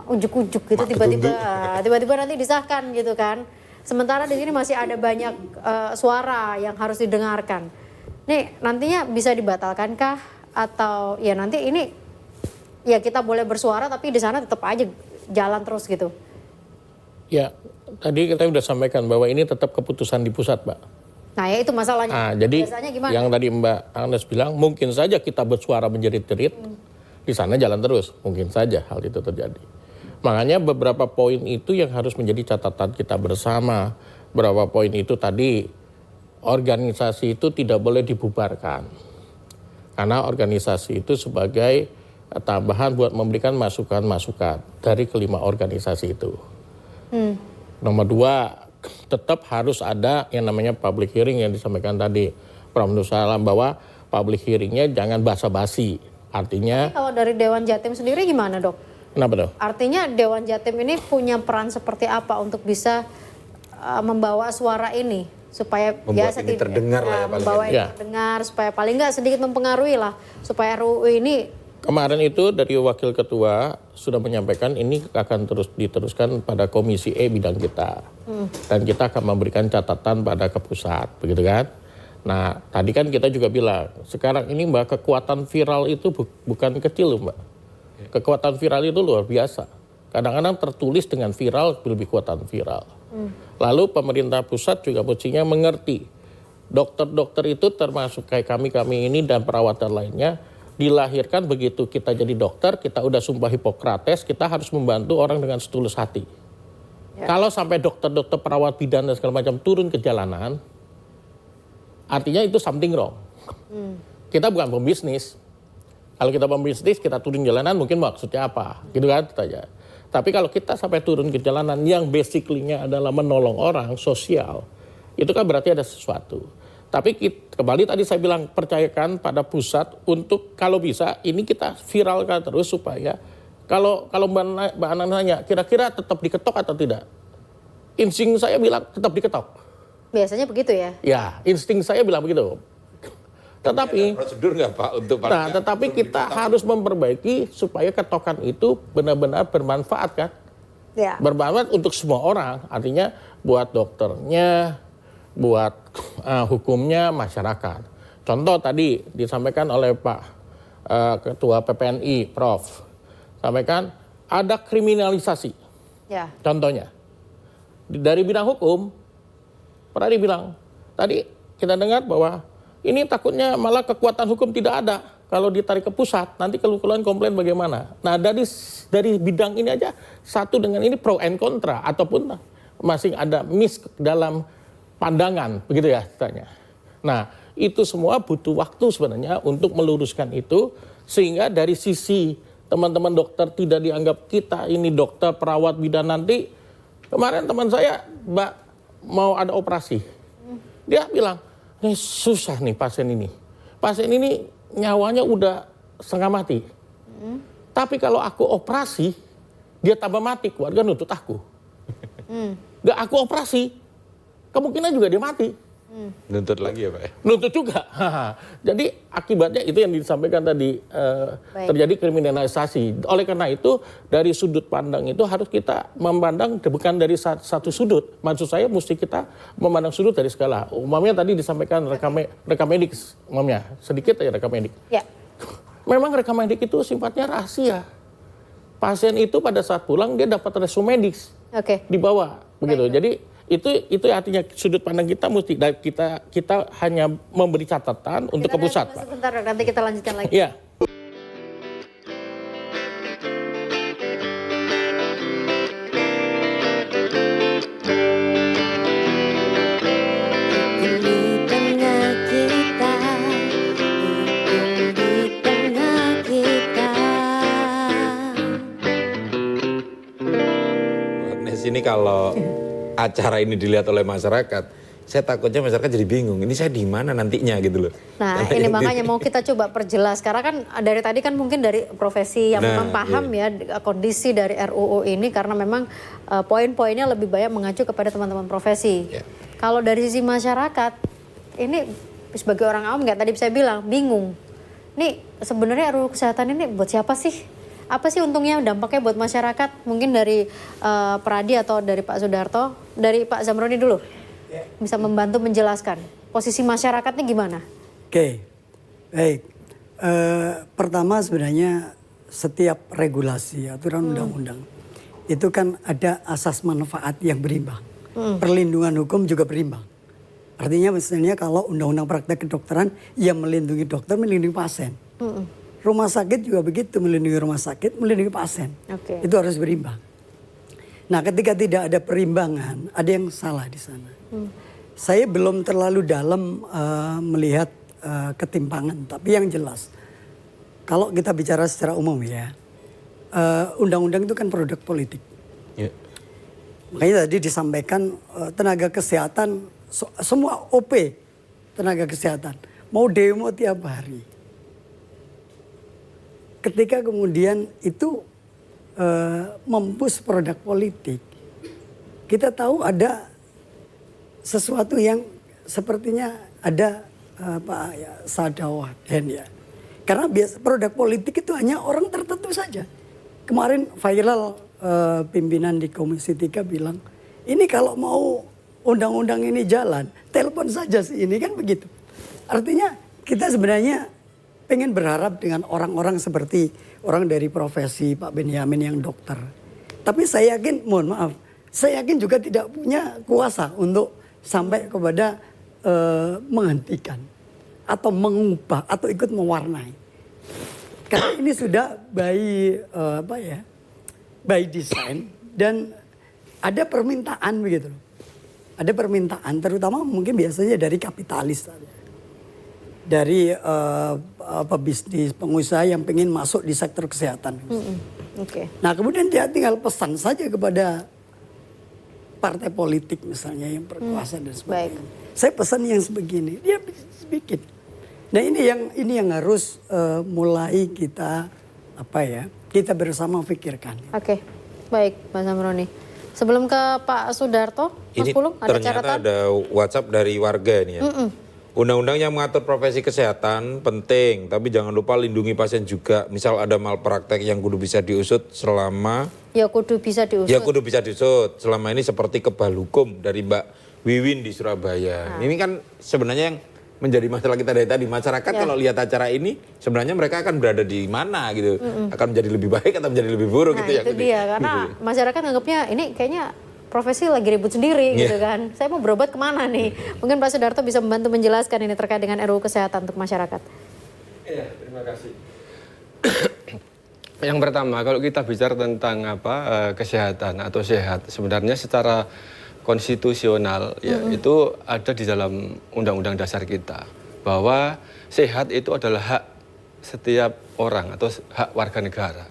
ujuk-ujuk gitu, tiba-tiba nanti disahkan gitu kan. Sementara di sini masih ada banyak suara yang harus didengarkan. Nih nantinya bisa dibatalkankah atau ya nanti ini ya kita boleh bersuara tapi di sana tetap aja jalan terus gitu? Ya tadi kita sudah sampaikan bahwa ini tetap keputusan di pusat, Mbak. Nah ya itu masalahnya. Nah, jadi gimana? Yang tadi Mbak Agnes bilang mungkin saja kita bersuara menjerit-jerit. Di sana jalan terus, mungkin saja hal itu terjadi. Makanya beberapa poin itu yang harus menjadi catatan kita bersama. Beberapa poin itu tadi, organisasi itu tidak boleh dibubarkan. Karena organisasi itu sebagai tambahan buat memberikan masukan-masukan dari kelima organisasi itu. Nomor 2, tetap harus ada yang namanya public hearing yang disampaikan tadi Prof. Nur Salam, bahwa public hearingnya jangan basa-basi. Artinya. Tapi kalau dari Dewan Jatim sendiri gimana, Dok? Kenapa, Dok? Artinya Dewan Jatim ini punya peran seperti apa untuk bisa membawa suara ini supaya membuat ini terdengar lah ya, membawa ini terdengar supaya paling nggak sedikit mempengaruhi lah supaya RUU ini. Kemarin itu dari Wakil Ketua sudah menyampaikan ini akan terus diteruskan pada Komisi E bidang kita. Dan kita akan memberikan catatan pada ke pusat, begitu kan? Nah, tadi kan kita juga bilang, sekarang ini Mbak, kekuatan viral itu bukan kecil Mbak. Kekuatan viral itu luar biasa. Kadang-kadang tertulis dengan viral, lebih kekuatan viral. Lalu pemerintah pusat juga mestinya mengerti. Dokter-dokter itu termasuk kayak kami-kami ini dan perawat dan lainnya, dilahirkan begitu kita jadi dokter, kita udah sumpah Hipokrates, kita harus membantu orang dengan setulus hati. Kalau sampai dokter-dokter, perawat bidan dan segala macam turun ke jalanan, artinya itu something wrong. Kita bukan pembisnis. Kalau kita pembisnis, kita turun jalanan mungkin maksudnya apa? Gitu kan? Tapi kalau kita sampai turun ke jalanan yang basically-nya adalah menolong orang, sosial, itu kan berarti ada sesuatu. Tapi kembali tadi saya bilang, percayakan pada pusat untuk kalau bisa ini kita viralkan terus supaya kalau Mbak Ana nanya, kira-kira tetap diketok atau tidak? Insting saya bilang tetap diketok. Biasanya begitu ya? Ya, insting saya bilang begitu. Tetapi prosedur nggak Pak untuk tetapi kita harus memperbaiki supaya ketokan itu benar-benar bermanfaat kan? Ya. Bermanfaat untuk semua orang. Artinya buat dokternya, buat hukumnya, masyarakat. Contoh tadi disampaikan oleh Pak Ketua PPNI, Prof. Sampaikan ada kriminalisasi. Ya. Contohnya dari bidang hukum. Pradi bilang, tadi kita dengar bahwa ini takutnya malah kekuatan hukum tidak ada. Kalau ditarik ke pusat, nanti keluhan komplain bagaimana. Nah dari bidang ini aja, satu dengan ini pro and kontra, ataupun masih ada miss dalam pandangan, begitu ya ceritanya. Nah itu semua butuh waktu sebenarnya untuk meluruskan itu, sehingga dari sisi teman-teman dokter tidak dianggap kita ini dokter, perawat, bidan nanti. Kemarin teman saya, Mbak, mau ada operasi. Dia bilang, ini susah nih pasien ini. Pasien ini nyawanya udah setengah mati. Tapi kalau aku operasi, dia tambah mati, keluarga nuntut aku. Gak aku operasi, kemungkinan juga dia mati. Nuntut lagi ya Pak ya? Nuntut juga. Jadi akibatnya itu yang disampaikan tadi, terjadi kriminalisasi. Oleh karena itu dari sudut pandang itu harus kita memandang bukan dari satu sudut. Maksud saya mesti kita memandang sudut dari skala. Umumnya tadi disampaikan rekam medik, umumnya sedikit aja rekam medik. Ya. Memang rekam medik itu sifatnya rahasia. Pasien itu pada saat pulang dia dapat resume medis. Dibawa begitu. Jadi itu artinya sudut pandang kita mesti kita hanya memberi catatan untuk ke pusat, Pak. Sebentar, nanti kita lanjutkan lagi. Iya. Ini kalau acara ini dilihat oleh masyarakat, saya takutnya masyarakat jadi bingung. Ini saya di mana nantinya gitu loh. Nah ini makanya mau kita coba perjelas. Karena kan dari tadi kan mungkin dari profesi yang memang paham ya kondisi dari RUU ini. Karena memang poin-poinnya lebih banyak mengacu kepada teman-teman profesi. Kalau dari sisi masyarakat, ini sebagai orang awam nggak tadi saya bilang, bingung. Ini sebenarnya RUU kesehatan ini buat siapa sih? Apa sih untungnya, dampaknya buat masyarakat? Mungkin dari Pradi atau dari Pak Sudarto, dari Pak Zamroni dulu. Bisa membantu menjelaskan posisi masyarakatnya gimana? Oke, baik. Pertama sebenarnya setiap regulasi, aturan undang-undang, itu kan ada asas manfaat yang berimbang. Perlindungan hukum juga berimbang. Artinya misalnya kalau undang-undang praktek kedokteran, yang melindungi dokter, melindungi pasien. Rumah sakit juga begitu, melindungi rumah sakit, melindungi pasien. Itu harus berimbang. Nah ketika tidak ada perimbangan, ada yang salah di sana. Saya belum terlalu dalam melihat ketimpangan, tapi yang jelas, kalau kita bicara secara umum ya, undang-undang itu kan produk politik. Makanya tadi disampaikan tenaga kesehatan, semua OP tenaga kesehatan, mau demo tiap hari. Ketika kemudian itu mempush produk politik, kita tahu ada sesuatu yang sepertinya ada sadawah ya. Karena biasa produk politik itu hanya orang tertentu saja. Kemarin viral pimpinan di Komisi 3 bilang, ini kalau mau undang-undang ini jalan, telepon saja sih ini, kan begitu. Artinya kita sebenarnya pengen berharap dengan orang-orang seperti orang dari profesi Pak Benyamin yang dokter. Tapi saya yakin, mohon maaf, saya yakin juga tidak punya kuasa untuk sampai kepada menghentikan atau mengubah atau ikut mewarnai. Karena ini sudah by design dan ada permintaan begitu. Ada permintaan terutama mungkin biasanya dari kapitalis saja. Dari pebisnis, pengusaha yang pengen masuk di sektor kesehatan. Nah kemudian dia tinggal pesan saja kepada partai politik misalnya yang berkuasa dan sebagainya. Saya pesan yang sebegini, dia bikin. Nah ini yang harus mulai kita kita bersama pikirkan. Baik Mas Zamroni. Sebelum ke Pak Sudarto, Mas Pulung ada ternyata catatan? Ada WhatsApp dari warga ini ya. Undang-undang yang mengatur profesi kesehatan penting, tapi jangan lupa lindungi pasien juga. Misal ada malpraktek yang kudu bisa diusut selama... Ya kudu bisa diusut. Ya kudu bisa diusut. Selama ini seperti kebal hukum dari Mbak Wiwin di Surabaya. Ini kan sebenarnya yang menjadi masalah kita dari tadi. Masyarakat kalau lihat acara ini, sebenarnya mereka akan berada di mana gitu. Akan menjadi lebih baik atau menjadi lebih buruk gitu ya. Itu dia, karena masyarakat anggapnya ini kayaknya profesi lagi ribut sendiri gitu kan. Saya mau berobat kemana nih? Mungkin Pak Sudarto bisa membantu menjelaskan ini terkait dengan RUU Kesehatan untuk masyarakat. Iya, terima kasih. Yang pertama, kalau kita bicara tentang kesehatan atau sehat, sebenarnya secara konstitusional ya itu ada di dalam Undang-Undang Dasar kita bahwa sehat itu adalah hak setiap orang atau hak warga negara.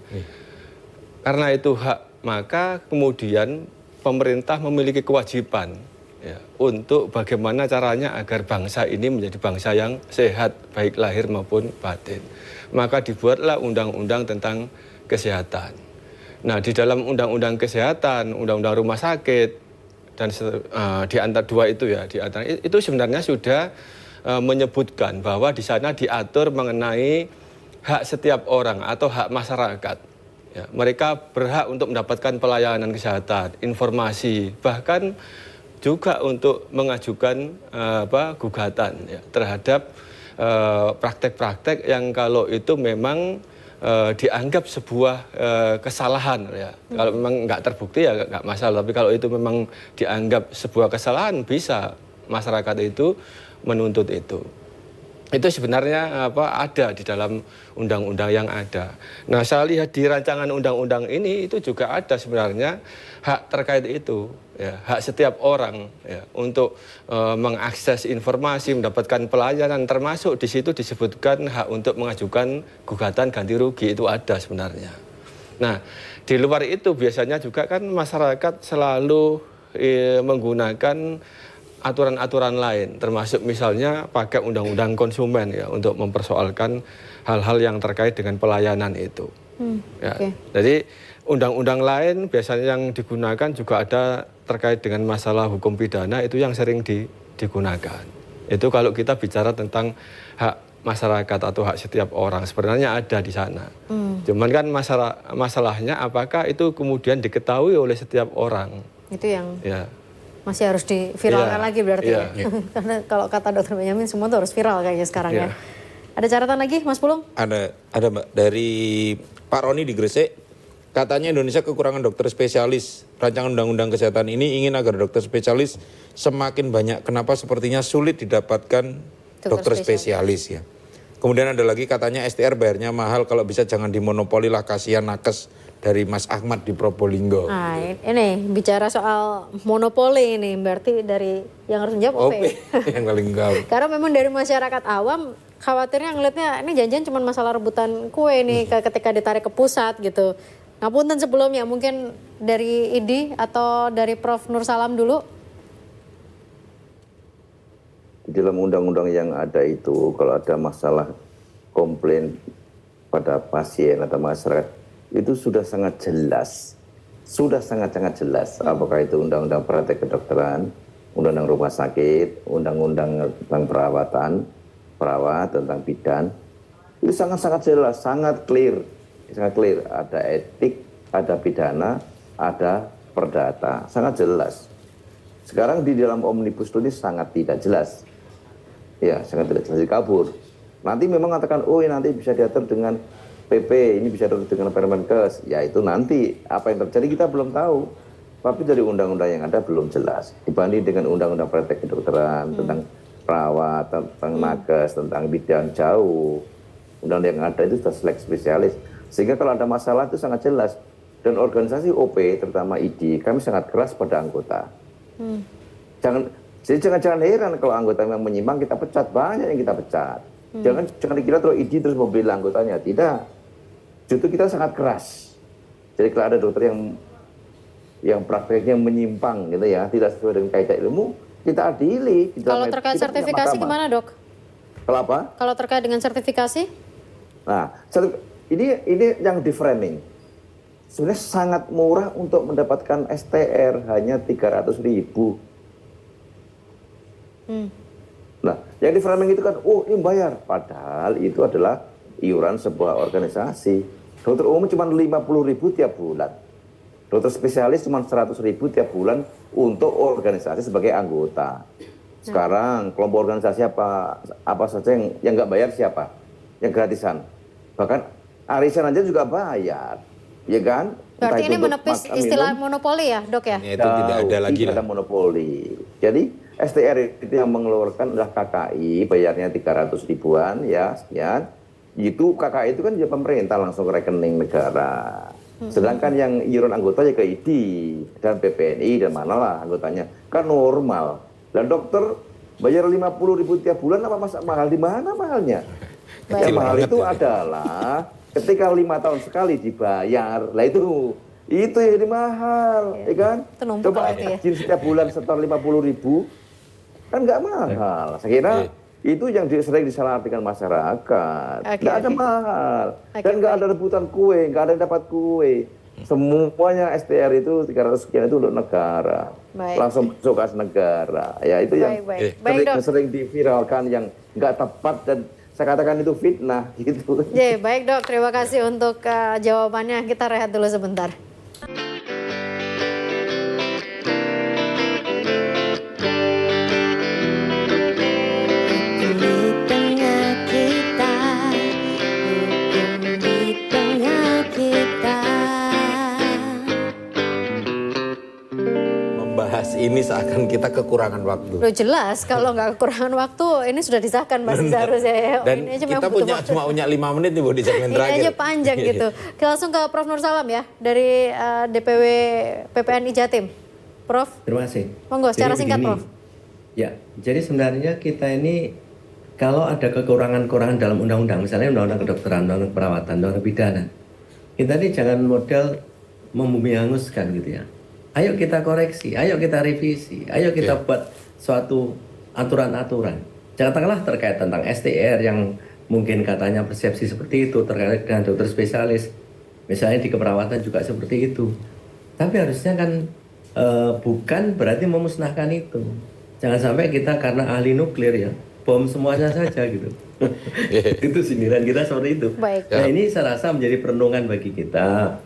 Karena itu hak, maka kemudian pemerintah memiliki kewajiban ya, untuk bagaimana caranya agar bangsa ini menjadi bangsa yang sehat baik lahir maupun batin. Maka dibuatlah undang-undang tentang kesehatan. Nah, di dalam undang-undang kesehatan, undang-undang rumah sakit dan di antara dua itu ya, di antara itu sebenarnya sudah menyebutkan bahwa di sana diatur mengenai hak setiap orang atau hak masyarakat. Ya, mereka berhak untuk mendapatkan pelayanan kesehatan, informasi, bahkan juga untuk mengajukan gugatan ya, terhadap praktek-praktek yang kalau itu memang dianggap sebuah kesalahan ya. Kalau memang nggak terbukti ya nggak masalah, tapi kalau itu memang dianggap sebuah kesalahan bisa masyarakat itu menuntut itu. Itu sebenarnya ada di dalam undang-undang yang ada. Nah, saya lihat di rancangan undang-undang ini itu juga ada sebenarnya hak terkait itu, ya, hak setiap orang ya, untuk mengakses informasi, mendapatkan pelayanan, termasuk di situ disebutkan hak untuk mengajukan gugatan ganti rugi itu ada sebenarnya. Nah, di luar itu biasanya juga kan masyarakat selalu menggunakan aturan-aturan lain, termasuk misalnya pakai undang-undang konsumen ya untuk mempersoalkan hal-hal yang terkait dengan pelayanan itu. Ya. Jadi undang-undang lain biasanya yang digunakan juga ada terkait dengan masalah hukum pidana itu yang sering digunakan. Itu kalau kita bicara tentang hak masyarakat atau hak setiap orang sebenarnya ada di sana. Cuman kan masalahnya apakah itu kemudian diketahui oleh setiap orang. Itu yang masih harus diviralkan lagi berarti ya. Karena kalau kata Dr. Benyamin semua tuh harus viral kayaknya sekarang ya. Ada catatan lagi Mas Pulung? Ada Mbak, dari Pak Roni di Gresik. Katanya Indonesia kekurangan dokter spesialis. Rancangan undang-undang kesehatan ini ingin agar dokter spesialis semakin banyak. Kenapa sepertinya sulit didapatkan dokter spesialis ya. Kemudian ada lagi katanya STR bayarnya mahal, kalau bisa jangan dimonopoli lah, kasihan nakes dari Mas Ahmad di Probolinggo. Nah, ini bicara soal monopoli ini berarti dari yang harus menjawab OP. Yang paling gaul. Karena memang dari masyarakat awam khawatirnya ngelihatnya ini janjian cuma masalah rebutan kue nih ketika ditarik ke pusat gitu. Ngapunten sebelumnya mungkin dari IDI atau dari Prof. Nur Salam dulu. Di dalam undang-undang yang ada itu kalau ada masalah komplain pada pasien atau masyarakat itu sudah sangat jelas, sudah sangat-sangat jelas apakah itu undang-undang praktek kedokteran, undang-undang rumah sakit, undang-undang tentang perawat, tentang bidan, itu sangat-sangat jelas, sangat clear, ada etik, ada pidana, ada perdata, sangat jelas. Sekarang di dalam Omnibus Law ini sangat tidak jelas, ya sangat tidak jelas, kabur. Nanti memang mengatakan, oh ya nanti bisa diatur dengan PP, ini bisa diatur dengan Permenkes, ya itu nanti apa yang terjadi kita belum tahu. Tapi dari undang-undang yang ada belum jelas. Dibanding dengan undang-undang praktek kedokteran, tentang perawat, tentang nakes, tentang bidan jauh. Undang-undang yang ada itu sudah selek spesialis. Sehingga kalau ada masalah itu sangat jelas. Dan organisasi OP, terutama ID, kami sangat keras pada anggota. Jangan heran kalau anggota yang menyimpang kita pecat, banyak yang kita pecat. Jangan dikira terus ID terus membela anggotanya, tidak. Justru kita sangat keras. Jadi kalau ada dokter yang prakteknya menyimpang gitu ya, tidak sesuai dengan kaidah ilmu, kita adili. Kalau terkait sertifikasi gimana, Dok? Kalau apa? Kalau terkait dengan sertifikasi? Nah, ini yang di framing. Sebenarnya sangat murah untuk mendapatkan STR, hanya 300.000. Nah, yang di framing itu kan, oh ini bayar. Padahal itu adalah iuran sebuah organisasi. Dokter umum cuma 50.000 tiap bulan. Dokter spesialis cuma 100.000 tiap bulan untuk organisasi sebagai anggota. Sekarang kelompok organisasi apa saja yang nggak bayar siapa? Yang gratisan. Bahkan arisan aja juga bayar, ya kan? Berarti Entah ini itu untuk menepis makan, istilah minum, monopoli ya dok ya? Ya, itu tidak ada lagi tidak ada lah. monopoli. Jadi STR itu yang mengeluarkan adalah KKI, bayarnya 300 ribuan ya, sekian. Itu KKI itu kan ya pemerintah langsung ke rekening negara. Sedangkan yang iuran anggota ya ke ID dan PPNI dan manalah anggotanya. Kan normal. Dan dokter bayar 50 ribu tiap bulan apa masa mahal? Di mana mahalnya? Yang mahal itu adalah ketika 5 tahun sekali dibayar. Lah itu yang jadi mahal, ya kan? Coba izin setiap bulan setor 50 ribu, kan nggak mahal. Saya kira itu yang sering disalahartikan masyarakat. Nggak ada mahal. Dan nggak ada rebutan kue, nggak ada yang dapat kue. Semuanya STR itu 300 sekian itu untuk negara. Langsung masuk kas negara. Ya itu yang sering diviralkan yang nggak tepat dan saya katakan itu fitnah gitu. Baik dok, terima kasih untuk jawabannya. Kita rehat dulu sebentar. Ini seakan kita kekurangan waktu. Loh jelas, kalau nggak kekurangan waktu, ini sudah disahkan Mas seharusnya ya. Dan ini kita cuma punya 5 menit nih Bu di segmen terakhir. Ini aja panjang gitu. Kita langsung ke Prof. Nur Salam ya, dari DPW PPNI Jatim. Prof. Terima kasih. Monggo, secara singkat Prof. Ya, jadi sebenarnya kita ini kalau ada kekurangan-kekurangan dalam undang-undang, misalnya undang-undang kedokteran, undang-undang perawatan, undang-undang pidana, kita ini jangan model membumi hanguskan gitu ya. Ayo kita koreksi, ayo kita revisi, ayo kita buat suatu aturan-aturan. Katakanlah terkait tentang STR yang mungkin katanya persepsi seperti itu, terkait dengan dokter spesialis. Misalnya di keperawatan juga seperti itu. Tapi harusnya kan bukan berarti memusnahkan itu. Jangan sampai kita karena ahli nuklir ya, bom semuanya saja gitu. Itu sindiran kita seperti itu. Nah ini saya rasa menjadi perenungan bagi kita.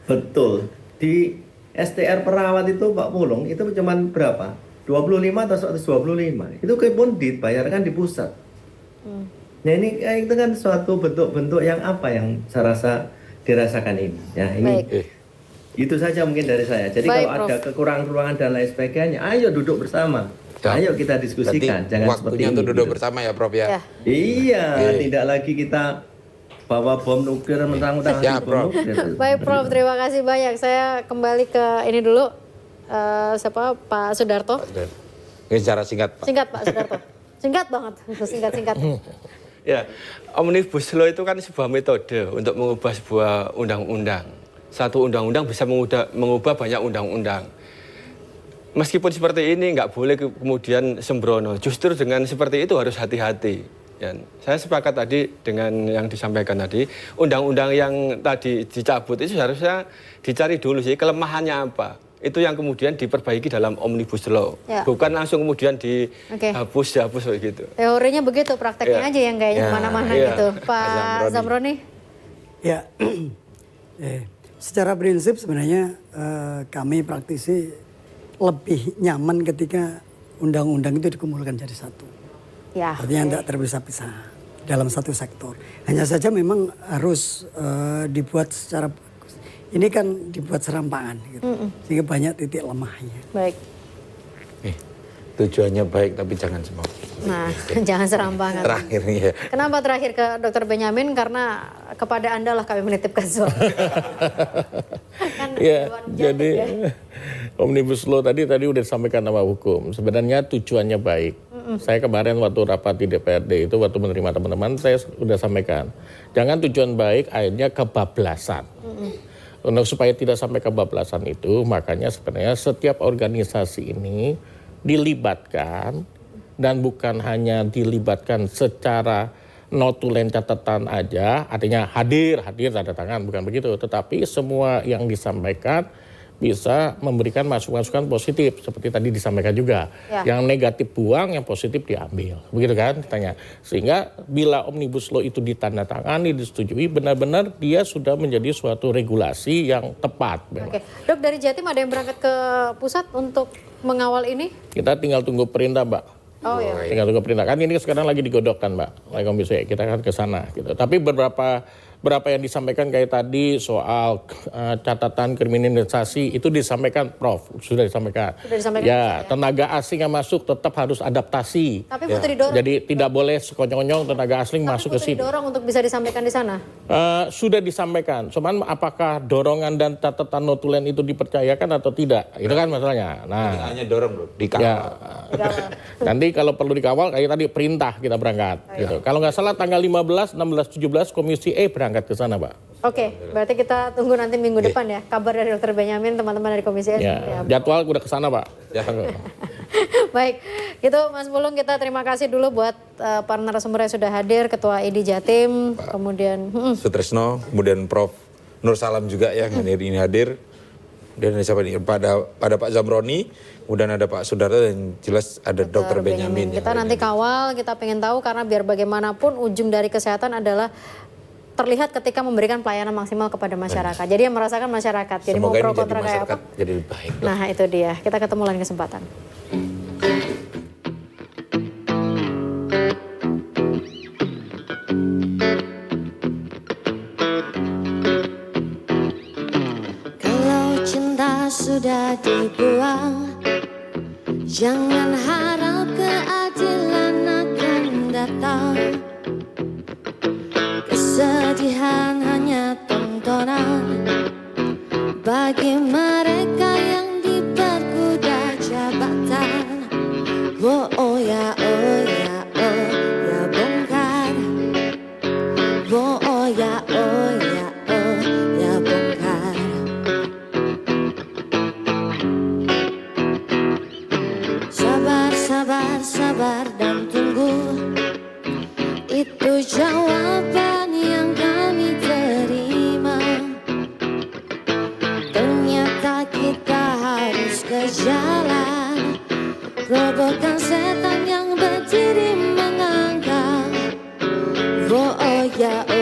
Betul, di STR perawat itu Pak Pulung itu cuma berapa? 25 atau 125. Itu pun dibayarkan di pusat. Nah ini itu kan suatu bentuk-bentuk yang apa yang saya rasa dirasakan ini. Ya ini itu saja mungkin dari saya. Jadi kalau ada kekurangan-kekurangan dan lain sebagainya, ayo duduk bersama. Ayo kita diskusikan. Jangan seperti ini. Waktunya duduk bersama ya Prof ya. Iya, tidak lagi kita bawa bom nuklir mentang-mentang Prof. Baik Prof, terima kasih banyak. Saya kembali ke ini dulu, siapa Pak Sudarto. Ini secara singkat Pak. Singkat Pak Sudarto, singkat banget, singkat. Ya, Omnibus Law itu kan sebuah metode untuk mengubah sebuah undang-undang. Satu undang-undang bisa mengubah banyak undang-undang. Meskipun seperti ini nggak boleh kemudian sembrono. Justru dengan seperti itu harus hati-hati. Ya, saya sepakat tadi dengan yang disampaikan tadi, undang-undang yang tadi dicabut itu seharusnya dicari dulu sih kelemahannya apa. Itu yang kemudian diperbaiki dalam Omnibus Law. Bukan langsung kemudian dihapus begitu. Teorinya begitu, prakteknya aja yang kayaknya kemana-mana gitu. Pak Zamroni? Ya, secara prinsip sebenarnya kami praktisi lebih nyaman ketika undang-undang itu dikumpulkan jadi satu. Artinya tidak terpisah-pisah dalam satu sektor. Hanya saja memang harus dibuat secara bagus. Ini kan dibuat serampangan gitu. Sehingga banyak titik lemahnya. Baik. Tujuannya baik tapi jangan semua. Nah, jangan serampangan. Terakhir ya. Kenapa terakhir ke Dr. Benyamin? Karena kepada Anda lah kami menitipkan suara. Kan jadi Omnibus Law tadi udah disampaikan nama hukum. Sebenarnya tujuannya baik. Saya kemarin waktu rapat di DPRD itu waktu menerima teman-teman saya sudah sampaikan. Jangan tujuan baik akhirnya kebablasan. Untuk supaya tidak sampai kebablasan itu makanya sebenarnya setiap organisasi ini dilibatkan dan bukan hanya dilibatkan secara notulen catatan aja, artinya hadir tanda tangan, bukan begitu. Tetapi semua yang disampaikan bisa memberikan masukan-masukan positif seperti tadi disampaikan juga. Yang negatif buang, yang positif diambil. Begitu kan ditanya. Sehingga bila Omnibus Law itu ditandatangani, disetujui, benar-benar dia sudah menjadi suatu regulasi yang tepat. Oke. Dok, dari Jatim ada yang berangkat ke pusat untuk mengawal ini? Kita tinggal tunggu perintah, Mbak. Oh iya. Tinggal tunggu perintah. Kan ini sekarang lagi digodokkan, Mbak. Lagi komisi kita kan ke sana gitu. Tapi beberapa berapa yang disampaikan kayak tadi soal catatan kriminalisasi itu disampaikan Prof, sudah disampaikan. Ya, tenaga asing yang masuk tetap harus adaptasi. Tapi Putri dorong. Jadi tidak boleh sekonyong-konyong tenaga asing masuk ke sini. Dorong untuk bisa disampaikan di sana. Sudah disampaikan, cuman apakah dorongan dan catatan notulen itu dipercayakan atau tidak? Itu kan masalahnya. Nah, hanya dorong bro, dikawal. Ya, nanti kalau perlu dikawal kayak tadi perintah kita berangkat. Gitu. Kalau nggak salah tanggal 15, 16, 17 Komisi E berangkat ke sana, Pak. Oke, berarti kita tunggu nanti minggu depan ya kabar dari Dr. Benyamin, teman-teman dari Komisi E. Ya, jadwal udah ke sana, Pak. Ya. Baik, gitu Mas Pulung, kita terima kasih dulu buat para narasumber yang sudah hadir, Ketua ID Jatim, kemudian Sutresno, kemudian Prof. Nur Salam juga yang ini hadir. Dan siapa nih? Pada Pak Zamroni, kemudian ada Pak Sudarto, dan jelas ada Dr. Benyamin. Kita nanti kawal, kita pengen tahu karena biar bagaimanapun ujung dari kesehatan adalah terlihat ketika memberikan pelayanan maksimal kepada masyarakat. Jadi yang merasakan masyarakat. Jadi mau pro kontra kayak apa? Jadi lebih baik. Nah itu dia. Kita ketemu lain kesempatan. Kalau cinta sudah dibuang, jangan harap keadilan akan datang. Kesedihan hanya tontonan bagi mereka yang diperkuda jabatan. Oh ya, oh ya, oh ya bongkar. Oh ya, oh ya, oh ya bongkar. Sabar, sabar, sabar dan tunggu. Itu jawaban yang kami terima. Ternyata kita harus ke jalan, robohkan setan yang berdiri mengangkang. Oh ya, oh